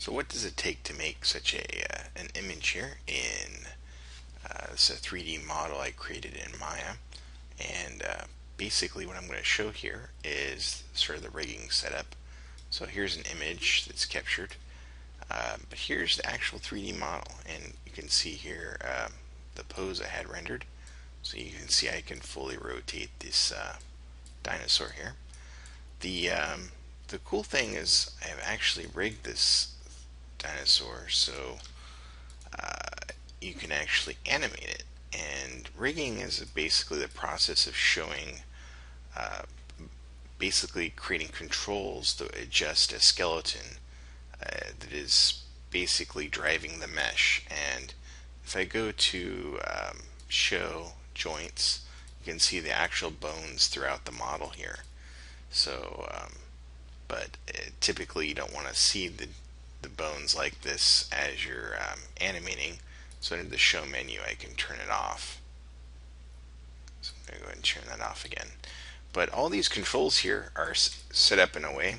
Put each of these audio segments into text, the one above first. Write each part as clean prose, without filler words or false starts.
So what does it take to make such an image here in this is a 3D model I created in Maya, and basically what I'm going to show here is sort of the rigging setup. So here's an image that's captured, but here's the actual 3D model, and you can see here the pose I had rendered. So you can see I can fully rotate this dinosaur here. The cool thing is I have actually rigged this dinosaur so you can actually animate it. And rigging is basically the process of showing, uh, basically creating controls to adjust a skeleton that is basically driving the mesh. And if I go to show joints, you can see the actual bones throughout the model here. So, but typically you don't want to see the bones like this as you're animating. So under the show menu I can turn it off. So I'm going to go ahead and turn that off again. But all these controls here are set up in a way,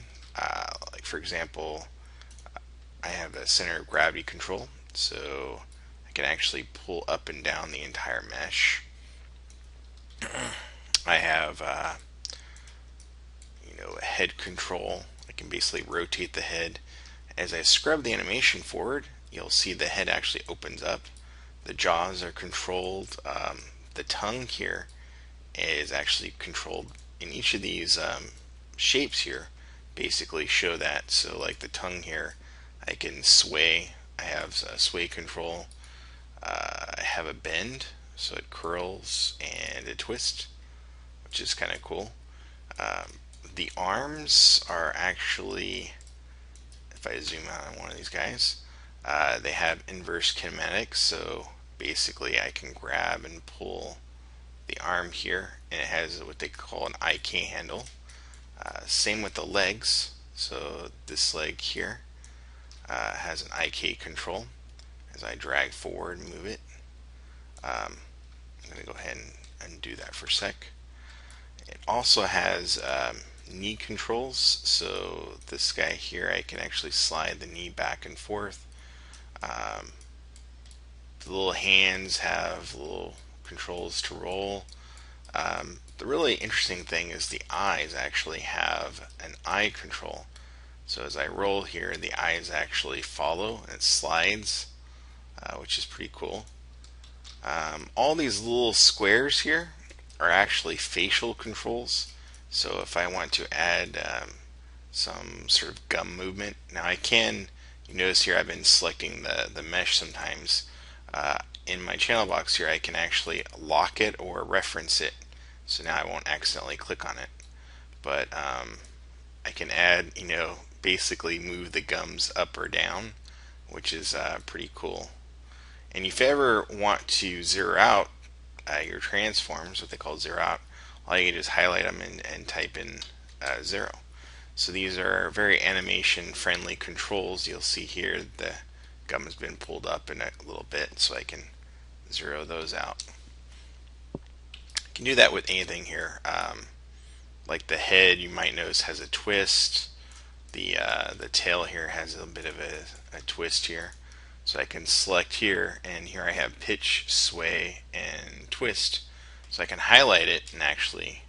like for example, I have a center of gravity control, so I can actually pull up and down the entire mesh. I have a head control. I can basically rotate the head. As I scrub the animation forward, you'll see the head actually opens up. The jaws are controlled. The tongue here is actually controlled. In each of these shapes here basically show that. So like the tongue here, I can sway. I have a sway control. I have a bend, so it curls and a twist, which is kind of cool. The arms are actually, if I zoom out on one of these guys, they have inverse kinematics, so basically I can grab and pull the arm here, and it has what they call an IK handle. Same with the legs, so this leg here has an IK control. As I drag forward and move it, I'm going to go ahead and undo that for a sec. It also has knee controls, so this guy here I can actually slide the knee back and forth. The little hands have little controls to roll. The really interesting thing is the eyes actually have an eye control. So as I roll here, the eyes actually follow and it slides, which is pretty cool. All these little squares here are actually facial controls. So if I want to add some sort of gum movement, now I can, you notice here I've been selecting the mesh sometimes. In my channel box here I can actually lock it or reference it, so now I won't accidentally click on it. But I can add, basically move the gums up or down, which is pretty cool. And if you ever want to zero out your transforms, what they call zero out, all you can just highlight them and type in 0. So these are very animation friendly controls. You'll see here the gum has been pulled up in a little bit, so I can zero those out. You can do that with anything here. Like the head, you might notice has a twist. The tail here has a bit of a twist here. So I can select here, and here I have pitch, sway, and twist. So I can highlight it and actually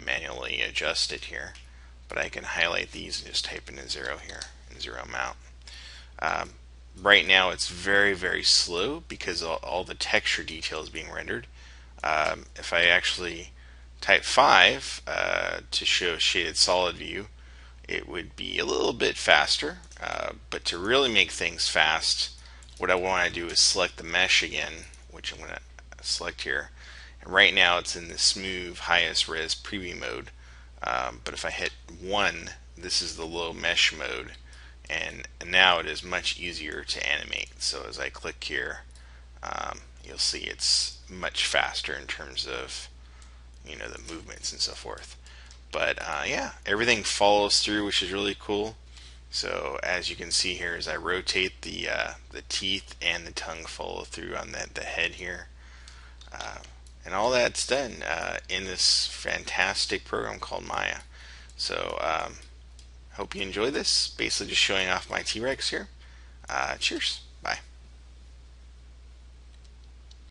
manually adjust it here. But I can highlight these and just type in a 0 here and zero them out. Right now it's very, very slow because all the texture detail is being rendered. If I actually type 5 to show shaded solid view, it would be a little bit faster, but to really make things fast, what I want to do is select the mesh again, which I'm going to select here. And right now it's in the smooth highest res preview mode, but if I hit 1, this is the low mesh mode, and now it is much easier to animate. So as I click here, you'll see it's much faster in terms of the movements and so forth. But yeah, everything follows through, which is really cool. So as you can see here, as I rotate the teeth and the tongue follow through on the head here, and all that's done in this fantastic program called Maya. So hope you enjoy this. Basically, just showing off my T-Rex here. Cheers. Bye.